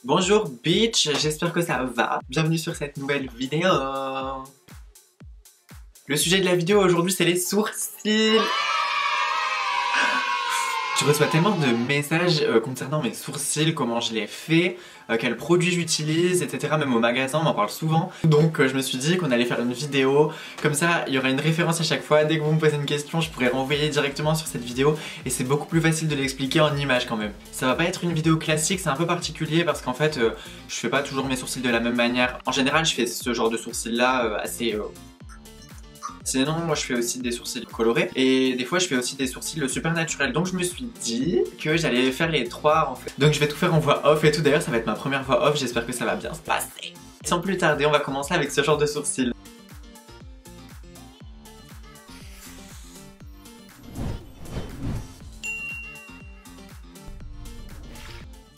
Bonjour bitch, j'espère que ça va. Bienvenue sur cette nouvelle vidéo. Le sujet de la vidéo aujourd'hui c'est les sourcils. Je reçois tellement de messages concernant mes sourcils, comment je les fais, quels produits j'utilise, etc. Même au magasin, on m'en parle souvent. Donc je me suis dit qu'on allait faire une vidéo, comme ça il y aura une référence à chaque fois. Dès que vous me posez une question, je pourrais renvoyer directement sur cette vidéo et c'est beaucoup plus facile de l'expliquer en images quand même. Ça va pas être une vidéo classique, c'est un peu particulier parce qu'en fait je fais pas toujours mes sourcils de la même manière. En général je fais ce genre de sourcils là assez... Sinon, moi je fais aussi des sourcils colorés et des fois je fais aussi des sourcils super naturels. Donc je me suis dit que j'allais faire les trois en fait. Donc je vais tout faire en voix off et tout. D'ailleurs, ça va être ma première voix off. J'espère que ça va bien se passer. Sans plus tarder, on va commencer avec ce genre de sourcils.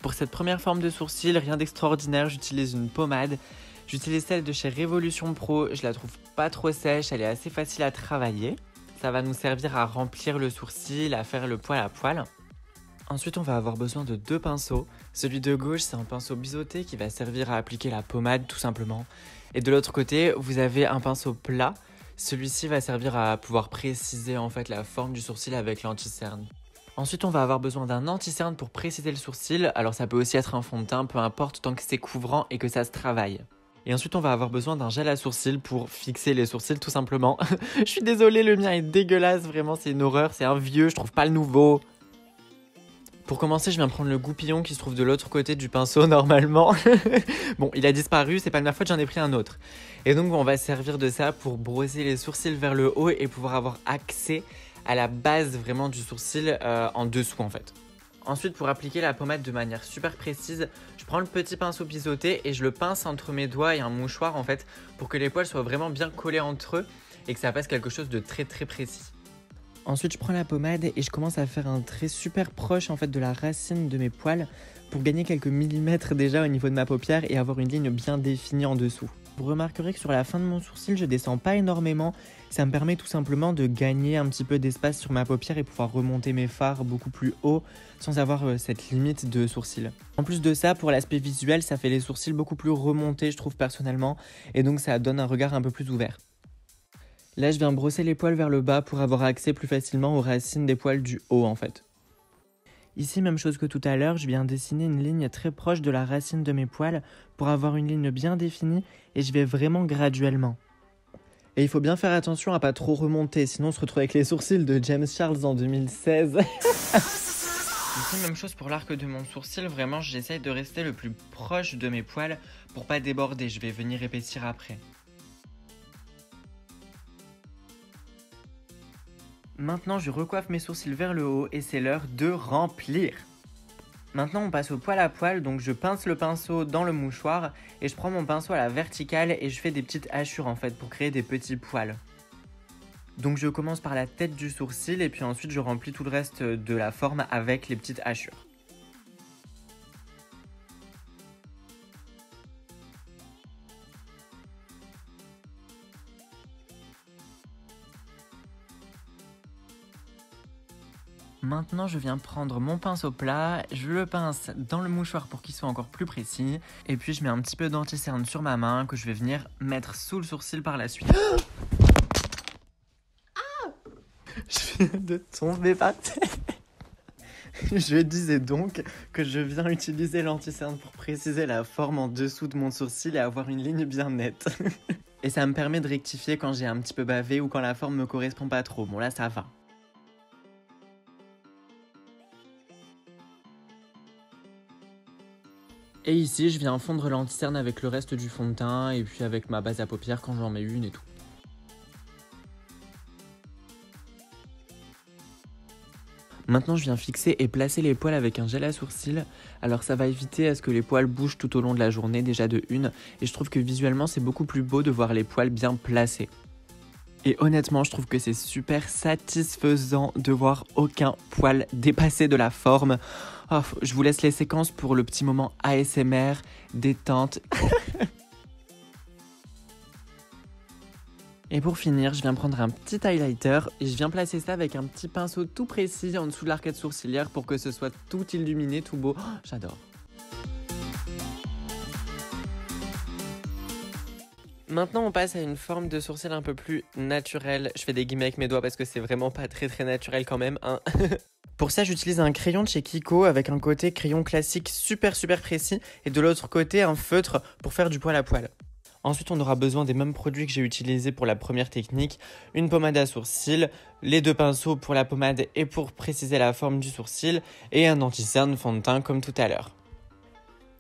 Pour cette première forme de sourcil, rien d'extraordinaire, j'utilise une pommade. J'utilise celle de chez Révolution Pro, je la trouve pas trop sèche, elle est assez facile à travailler. Ça va nous servir à remplir le sourcil, à faire le poil à poil. Ensuite, on va avoir besoin de deux pinceaux. Celui de gauche, c'est un pinceau biseauté qui va servir à appliquer la pommade tout simplement. Et de l'autre côté, vous avez un pinceau plat. Celui-ci va servir à pouvoir préciser en fait la forme du sourcil avec l'anti-cerne. Ensuite, on va avoir besoin d'un anti-cerne pour préciser le sourcil. Alors ça peut aussi être un fond de teint, peu importe, tant que c'est couvrant et que ça se travaille. Et ensuite, on va avoir besoin d'un gel à sourcils pour fixer les sourcils tout simplement. Je suis désolée, le mien est dégueulasse, vraiment, c'est une horreur, c'est un vieux, je trouve pas le nouveau. Pour commencer, je viens prendre le goupillon qui se trouve de l'autre côté du pinceau normalement. Bon, il a disparu, c'est pas de ma faute, j'en ai pris un autre. Et donc, on va servir de ça pour brosser les sourcils vers le haut et pouvoir avoir accès à la base vraiment du sourcil en dessous en fait. Ensuite, pour appliquer la pommade de manière super précise, je prends le petit pinceau biseauté et je le pince entre mes doigts et un mouchoir en fait pour que les poils soient vraiment bien collés entre eux et que ça fasse quelque chose de très précis. Ensuite, je prends la pommade et je commence à faire un trait super proche en fait de la racine de mes poils pour gagner quelques millimètres déjà au niveau de ma paupière et avoir une ligne bien définie en dessous. Vous remarquerez que sur la fin de mon sourcil, je descends pas énormément. Ça me permet tout simplement de gagner un petit peu d'espace sur ma paupière et pouvoir remonter mes fards beaucoup plus haut sans avoir cette limite de sourcil. En plus de ça, pour l'aspect visuel, ça fait les sourcils beaucoup plus remontés, je trouve personnellement, et donc ça donne un regard un peu plus ouvert. Là, je viens brosser les poils vers le bas pour avoir accès plus facilement aux racines des poils du haut en fait. Ici, même chose que tout à l'heure, je viens dessiner une ligne très proche de la racine de mes poils pour avoir une ligne bien définie et je vais vraiment graduellement. Et il faut bien faire attention à pas trop remonter, sinon on se retrouve avec les sourcils de James Charles en 2016. Ici, même chose pour l'arc de mon sourcil, vraiment j'essaye de rester le plus proche de mes poils pour pas déborder, je vais venir épaissir après. Maintenant, je recoiffe mes sourcils vers le haut et c'est l'heure de remplir. Maintenant, on passe au poil à poil, donc je pince le pinceau dans le mouchoir et je prends mon pinceau à la verticale et je fais des petites hachures en fait pour créer des petits poils. Donc je commence par la tête du sourcil et puis ensuite je remplis tout le reste de la forme avec les petites hachures. Maintenant, je viens prendre mon pinceau plat, je le pince dans le mouchoir pour qu'il soit encore plus précis. Et puis, je mets un petit peu d'anti-cerne sur ma main que je vais venir mettre sous le sourcil par la suite. Ah, je viens de tomber par terre. Je disais donc que je viens utiliser l'anti-cerne pour préciser la forme en dessous de mon sourcil et avoir une ligne bien nette. Et ça me permet de rectifier quand j'ai un petit peu bavé ou quand la forme me correspond pas trop. Bon, là, ça va. Et ici, je viens fondre l'anti-cerne avec le reste du fond de teint et puis avec ma base à paupières quand j'en mets une et tout. Maintenant, je viens fixer et placer les poils avec un gel à sourcils. Alors ça va éviter à ce que les poils bougent tout au long de la journée, déjà de une. Et je trouve que visuellement, c'est beaucoup plus beau de voir les poils bien placés. Et honnêtement, je trouve que c'est super satisfaisant de voir aucun poil dépasser de la forme. Oh, je vous laisse les séquences pour le petit moment ASMR, détente. Et pour finir, je viens prendre un petit highlighter et je viens placer ça avec un petit pinceau tout précis en dessous de l'arcade sourcilière pour que ce soit tout illuminé, tout beau. Oh, j'adore. Maintenant, on passe à une forme de sourcil un peu plus naturelle. Je fais des guillemets avec mes doigts parce que c'est vraiment pas très naturel quand même, hein. Pour ça, j'utilise un crayon de chez Kiko avec un côté crayon classique super précis et de l'autre côté un feutre pour faire du poil à poil. Ensuite, on aura besoin des mêmes produits que j'ai utilisés pour la première technique, une pommade à sourcils, les 2 pinceaux pour la pommade et pour préciser la forme du sourcil, et un anti-cerne fond de teint comme tout à l'heure.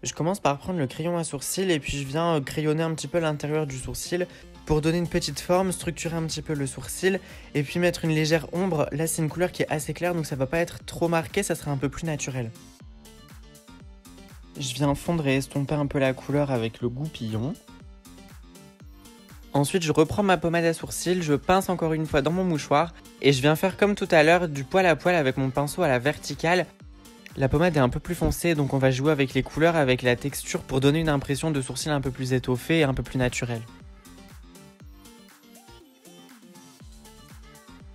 Je commence par prendre le crayon à sourcils et puis je viens crayonner un petit peu l'intérieur du sourcil pour donner une petite forme, structurer un petit peu le sourcil et puis mettre une légère ombre. Là, c'est une couleur qui est assez claire donc ça va pas être trop marqué, ça sera un peu plus naturel. Je viens fondre et estomper un peu la couleur avec le goupillon. Ensuite, je reprends ma pommade à sourcils, je pince encore une fois dans mon mouchoir et je viens faire comme tout à l'heure du poil à poil avec mon pinceau à la verticale. La pommade est un peu plus foncée, donc on va jouer avec les couleurs, avec la texture pour donner une impression de sourcil un peu plus étoffé et un peu plus naturel.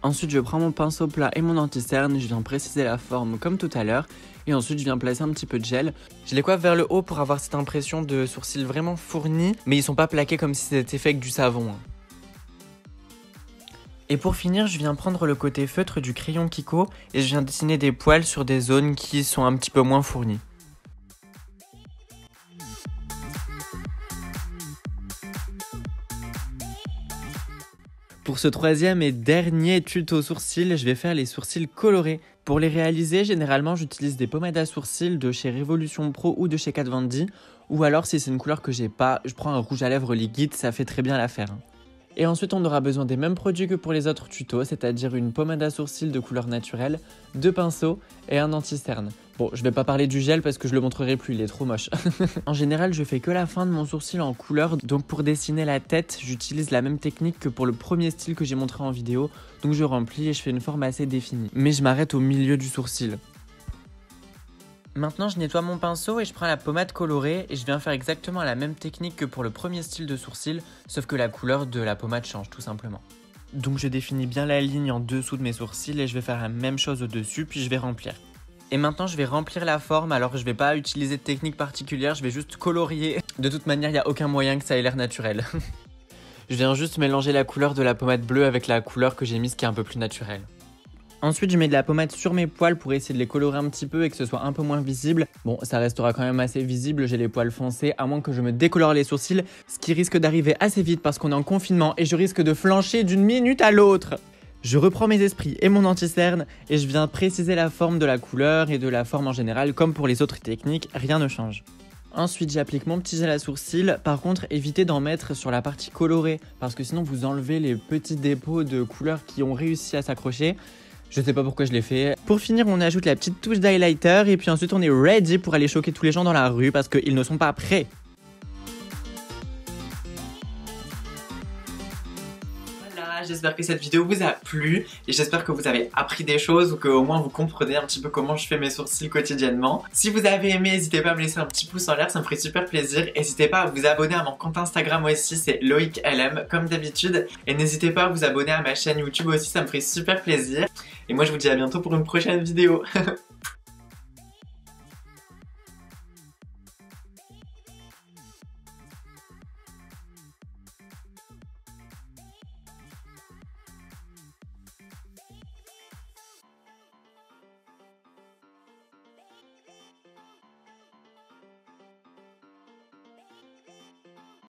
Ensuite, je prends mon pinceau plat et mon anti-cerne, je viens préciser la forme comme tout à l'heure. Et ensuite, je viens placer un petit peu de gel. Je les coiffe vers le haut pour avoir cette impression de sourcils vraiment fournis, mais ils sont pas plaqués comme si c'était fait avec du savon. Et pour finir, je viens prendre le côté feutre du crayon Kiko et je viens dessiner des poils sur des zones qui sont un petit peu moins fournies. Pour ce troisième et dernier tuto sourcils, je vais faire les sourcils colorés. Pour les réaliser, généralement j'utilise des pommades à sourcils de chez Révolution Pro ou de chez Kat Von D. Ou alors si c'est une couleur que j'ai pas, je prends un rouge à lèvres liquide, ça fait très bien l'affaire. Et ensuite on aura besoin des mêmes produits que pour les autres tutos, c'est-à-dire une pommade à sourcils de couleur naturelle, 2 pinceaux et un anti-cerne. Bon, je vais pas parler du gel parce que je le montrerai plus, il est trop moche. En général, je fais que la fin de mon sourcil en couleur, donc pour dessiner la tête, j'utilise la même technique que pour le premier style que j'ai montré en vidéo, donc je remplis et je fais une forme assez définie. Mais je m'arrête au milieu du sourcil. Maintenant, je nettoie mon pinceau et je prends la pommade colorée et je viens faire exactement la même technique que pour le premier style de sourcil, sauf que la couleur de la pommade change tout simplement. Donc je définis bien la ligne en dessous de mes sourcils et je vais faire la même chose au-dessus, puis je vais remplir. Et maintenant, je vais remplir la forme, alors je vais pas utiliser de technique particulière, je vais juste colorier. De toute manière, il n'y a aucun moyen que ça ait l'air naturel. Je viens juste mélanger la couleur de la pommade bleue avec la couleur que j'ai mise qui est un peu plus naturelle. Ensuite, je mets de la pommade sur mes poils pour essayer de les colorer un petit peu et que ce soit un peu moins visible. Bon, ça restera quand même assez visible, j'ai les poils foncés, à moins que je me décolore les sourcils, ce qui risque d'arriver assez vite parce qu'on est en confinement et je risque de flancher d'une minute à l'autre. Je reprends mes esprits et mon anti-cerne et je viens préciser la forme de la couleur et de la forme en général, comme pour les autres techniques, rien ne change. Ensuite, j'applique mon petit gel à sourcils. Par contre, évitez d'en mettre sur la partie colorée parce que sinon vous enlevez les petits dépôts de couleurs qui ont réussi à s'accrocher. Je sais pas pourquoi je l'ai fait. Pour finir, on ajoute la petite touche d'highlighter et puis ensuite on est ready pour aller choquer tous les gens dans la rue parce qu'ils ne sont pas prêts. Voilà, j'espère que cette vidéo vous a plu et j'espère que vous avez appris des choses ou qu'au moins vous comprenez un petit peu comment je fais mes sourcils quotidiennement. Si vous avez aimé, n'hésitez pas à me laisser un petit pouce en l'air, ça me ferait super plaisir. N'hésitez pas à vous abonner à mon compte Instagram aussi, c'est LoïcLM comme d'habitude. Et n'hésitez pas à vous abonner à ma chaîne YouTube aussi, ça me ferait super plaisir. Et moi je vous dis à bientôt pour une prochaine vidéo.